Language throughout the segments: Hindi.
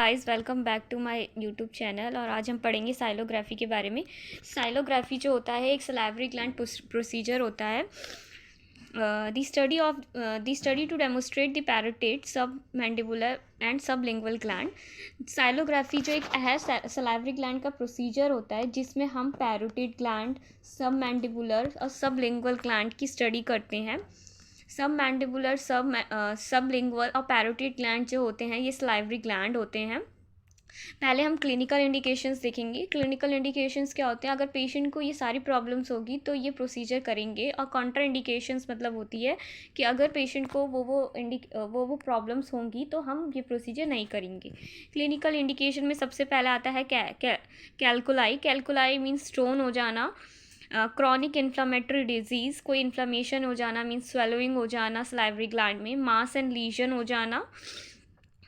Guys, welcome back to my YouTube channel. और आज हम पढ़ेंगे साइलोग्राफी के बारे में। साइलोग्राफी जो होता है एक सलाइवरी ग्लैंड प्रोसीजर होता है। The study to demonstrate the parotid submandibular and sublingual gland. Sialography जो एक है सलाइवरी ग्लैंड का प्रोसीजर होता है जिसमें हम पैरोटिड ग्लैंड, सब मैंडिबुलर और सबलिंगुअल ग्लैंड की स्टडी करते हैं। सब मैंडिबुलर, सबलिंगुअल और पैरोटिड ग्लैंड जो होते हैं ये सलाइवरी ग्लैंड होते हैं। पहले हम क्लिनिकल इंडिकेशंस देखेंगे। क्लिनिकल इंडिकेशंस क्या होते हैं? अगर पेशेंट को ये सारी प्रॉब्लम्स होगी तो ये प्रोसीजर करेंगे। और कॉन्ट्रा इंडिकेशंस मतलब होती है कि अगर पेशेंट को वो प्रॉब्लम्स होंगी तो हम ये प्रोसीजर नहीं करेंगे। क्लिनिकल इंडिकेशन में सबसे पहले आता है कैलकुलाई। कैलकुलाई मीन्स स्टोन हो जाना। क्रॉनिक इन्फ्लामेटरी डिजीज़, कोई इन्फ्लामेशन हो जाना मीन्स स्वेलोइंग हो जाना सलाइवरी ग्लैंड में, मास एंड लीजन हो जाना,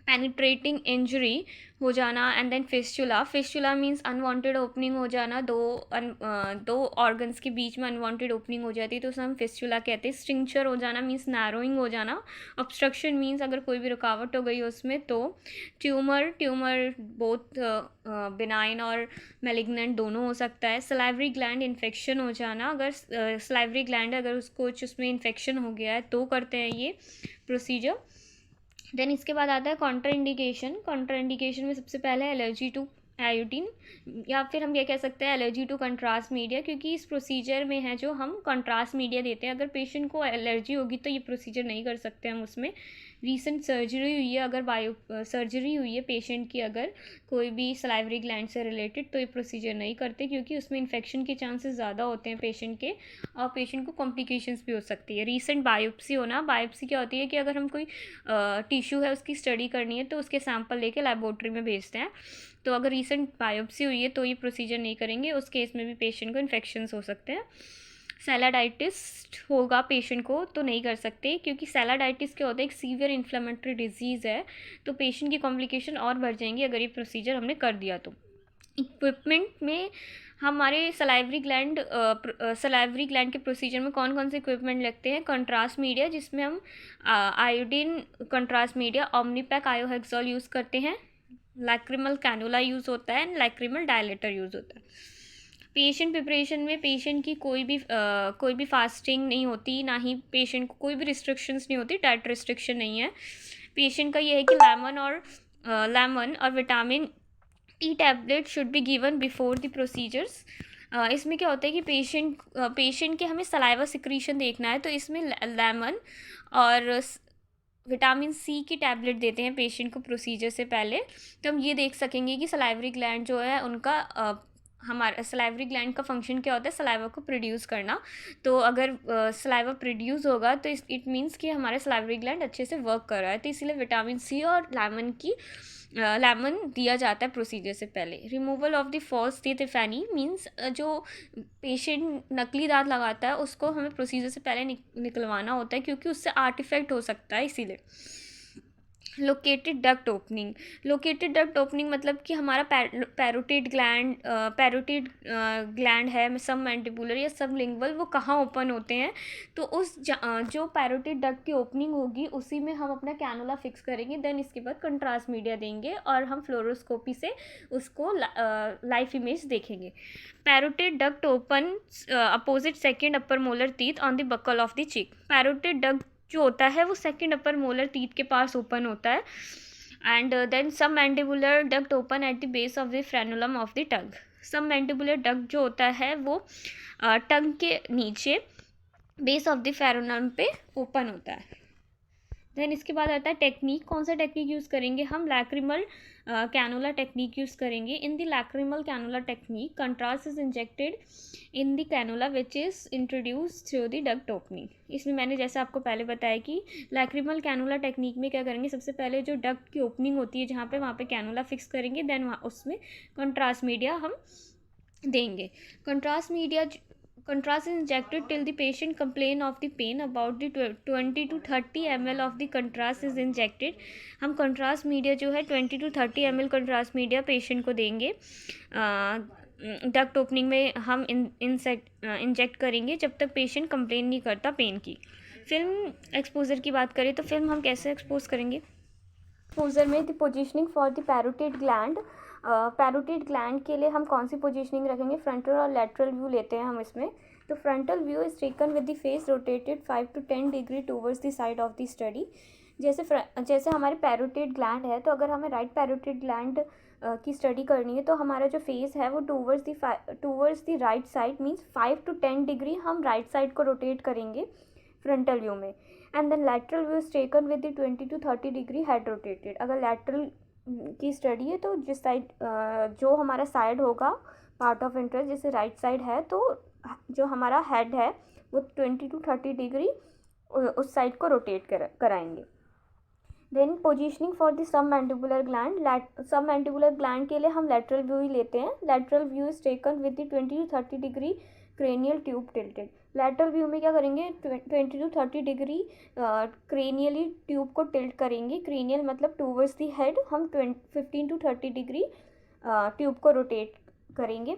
पेनिट्रेटिंग इंजरी हो जाना, and then fistula. Fistula means unwanted opening हो जाना, दो ऑर्गन्स के बीच में अनवांटेड ओपनिंग हो जाती है तो उसे हम फिस्टुला कहते हैं। स्ट्रिंक्चर हो जाना मीन्स नैरोइंग हो जाना। ऑब्स्ट्रक्शन मीन्स अगर कोई भी रुकावट हो गई उसमें तो। ट्यूमर बोथ बिनाइन और मेलिग्नेंट दोनों हो सकता है। सलाइवरी ग्लैंड इन्फेक्शन हो जाना, अगर सलाइवरी ग्लैंड अगर उसमें इन्फेक्शन हो गया है तो करते हैं ये प्रोसीजर। देन इसके बाद आता है कॉन्ट्रा इंडिकेशन। कॉन्ट्रा इंडिकेशन में सबसे पहले एलर्जी टू आयोडीन, या फिर हम ये कह सकते हैं एलर्जी टू कंट्रास्ट मीडिया, क्योंकि इस प्रोसीजर में है जो हम कंट्रास्ट मीडिया देते हैं। अगर पेशेंट को एलर्जी होगी तो ये प्रोसीजर नहीं कर सकते हम उसमें। रीसेंट सर्जरी हुई है, अगर सर्जरी हुई है पेशेंट की अगर कोई भी सलाइवरी ग्लैंड से रिलेटेड, तो ये प्रोसीजर नहीं करते क्योंकि उसमें इन्फेक्शन के चांसेस ज़्यादा होते हैं पेशेंट के, और पेशेंट को कॉम्प्लिकेशंस भी हो सकती है। रीसेंट बायोप्सी होना, बायोप्सी क्या होती है कि अगर हम कोई टिश्यू है उसकी स्टडी करनी है तो उसके सैंपल लेके लेबोरेटरी में भेजते हैं। तो अगर रीसेंट बायोप्सी हुई है तो ये प्रोसीजर नहीं करेंगे, उस केस में भी पेशेंट को इन्फेक्शंस हो सकते हैं। सेलाडाइटिस होगा पेशेंट को तो नहीं कर सकते, क्योंकि सेलाडाइटिस क्या होता है एक सीवियर इन्फ्लेमेटरी डिजीज़ है, तो पेशेंट की कॉम्प्लिकेशन और बढ़ जाएंगी अगर ये प्रोसीजर हमने कर दिया तो। इक्विपमेंट में हमारे सलाइवरी ग्लैंड के प्रोसीजर में कौन कौन से इक्विपमेंट लगते हैं? कंट्रास्ट मीडिया, जिसमें हम iodine contrast media Omnipaque आयोहेक्सोल use करते हैं। लैक्रिमल कैनुला यूज़ होता है एंड लैक्रिमल डायलेटर यूज़ होता है। पेशेंट प्रिपरेशन में पेशेंट की कोई भी फास्टिंग नहीं होती, ना ही पेशेंट को कोई भी रिस्ट्रिक्शंस नहीं होती, डाइट रिस्ट्रिक्शन नहीं है। पेशेंट का ये है कि लेमन और vitamin T tablet should be given before the procedures. इसमें क्या होता है कि पेशेंट के हमें सलाइवा सिक्रीशन देखना है, तो इसमें लेमन और विटामिन सी की टैबलेट देते हैं पेशेंट को प्रोसीजर से पहले, तो हम ये देख सकेंगे कि सलाइवरी ग्लैंड जो है उनका हमारा सलाइवरी ग्लैंड का फंक्शन क्या होता है? सलाइवा को प्रोड्यूस करना। तो अगर सलाइवा प्रोड्यूस होगा तो इट मीन्स कि हमारा सलाइवरी ग्लैंड अच्छे से वर्क कर रहा है, तो इसीलिए विटामिन सी और लेमन दिया जाता है प्रोसीजर से पहले। Removal of the false teeth if any means जो पेशेंट नकली दांत लगाता है उसको हमें प्रोसीजर से पहले निकलवाना होता है, क्योंकि उससे आर्टिफैक्ट हो सकता है इसीलिए। लोकेटेड डक्ट ओपनिंग मतलब कि हमारा पैरोटिड ग्लैंड है सब मैंडिबुलर या सब लिंगुअल, वो कहाँ ओपन होते हैं, तो जो पैरोटिड डक्ट की ओपनिंग होगी उसी में हम अपना कैनुला फिक्स करेंगे। देन इसके बाद कंट्रास्ट मीडिया देंगे और हम फ्लोरोस्कोपी से उसको लाइव इमेज देखेंगे। Parotid duct open opposite second upper molar teeth on the buckle of the चिक। पैरोटिड डक्ट जो होता है वो सेकेंड अपर मोलर टीथ के पास ओपन होता है। एंड देन सब mandibular duct open at the base of the frenulum of the tongue. सब मैंडिबुलर डक्ट जो होता है वो टंग के नीचे बेस ऑफ द फ्रेनुलम पे ओपन होता है। देन इसके बाद आता है टेक्निक। कौन सा टेक्निक यूज़ करेंगे? हम लैक्रिमल कैनुला टेक्निक यूज़ करेंगे। In the lacrimal cannula technique contrast is injected in the cannula which is introduce through the duct opening. इसमें मैंने जैसे आपको पहले बताया कि लैक्रिमल कैनुला टेक्निक में क्या करेंगे, सबसे पहले जो डक्ट की ओपनिंग होती है जहाँ पे वहाँ पे कैनुला फिक्स करेंगे, देन वहाँ उसमें कंट्रास्ट मीडिया हम देंगे। Contrast is injected till the patient complain of the pain. About the 20 to 30 ml of the contrast is injected. हम कंट्रास्ट मीडिया जो है 20 to 30 ml contrast media patient को देंगे। डक्ट ओपनिंग में हम इंजेक्ट करेंगे जब तक पेशेंट कंप्लेन नहीं करता पेन की। फिल्म एक्सपोजर की बात करें तो फिल्म हम कैसे एक्सपोज करेंगे? एक्सपोजर में the positioning for the parotid gland, parotid gland के लिए हम कौन सी पोजीशनिंग रखेंगे, फ्रंटल और लैटरल व्यू लेते हैं हम इसमें। तो frontal view is taken with the face rotated 5 to 10 degree towards the side of the study. जैसे हमारे पैरोटिड ग्लैंड है, तो अगर हमें राइट पैरोटिड ग्लैंड की स्टडी करनी है तो हमारा जो फेस है वो towards the right side, means 5 to 10 degree हम राइट साइड को रोटेट करेंगे फ्रंटल व्यू में। And then lateral view is taken with the 20 to 30 degree head rotated. अगर लैटरल की स्टडी है तो जिस साइड जो हमारा साइड होगा पार्ट ऑफ इंटरेस्ट, जैसे राइट साइड है तो जो हमारा हेड है वो 20 to 30 डिग्री उस साइड को रोटेट कराएंगे। Then positioning for the submandibular gland, submandibular gland के लिए हम लेटरल व्यू ही लेते हैं। Lateral view is taken with the 20 to 30 degree cranial tube tilted. Lateral view में क्या करेंगे, 20 to 30 डिग्री क्रेनियली ट्यूब को टिल्ट करेंगे। क्रेनियल मतलब टूवर्ड्स द हेड, हम 15 to 30 डिग्री ट्यूब को रोटेट करेंगे।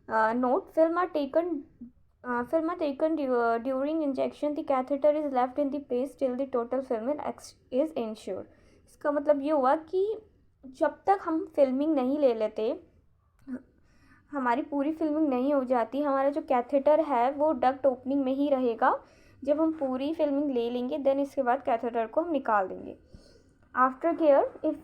Note, film are taken during injection. The catheter is left in the place till the total filming is ensured. इसका मतलब ये हुआ कि जब तक हम फिल्मिंग नहीं ले लेते, हमारी पूरी फिल्मिंग नहीं हो जाती, हमारा जो कैथेटर है वो डक्ट ओपनिंग में ही रहेगा। जब हम पूरी फिल्मिंग ले लेंगे देन इसके बाद कैथेटर को हम निकाल देंगे। After care, if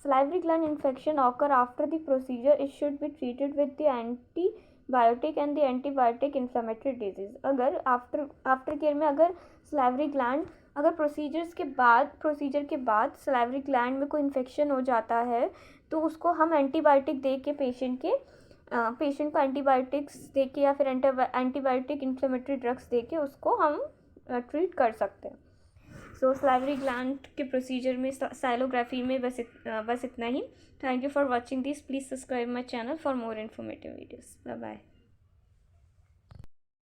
salivary gland infection occur after the procedure, it should be treated with the antibiotic and the antibiotic inflammatory disease। अगर आफ्टर केयर में अगर salivary gland, अगर प्रोसीजर के बाद salivary gland में कोई इन्फेक्शन हो जाता है तो उसको हम एंटीबायोटिक दे के पेशेंट को एंटीबायोटिक्स दे के या फिर एंटीबायोटिक इन्फ्लेमेटरी ड्रग्स दे के उसको हम ट्रीट कर सकते हैं। सो salivary gland के प्रोसीजर में साइलोग्राफी में बस इतना ही। Thank you for watching this. Please subscribe my channel for more informative videos. Bye bye.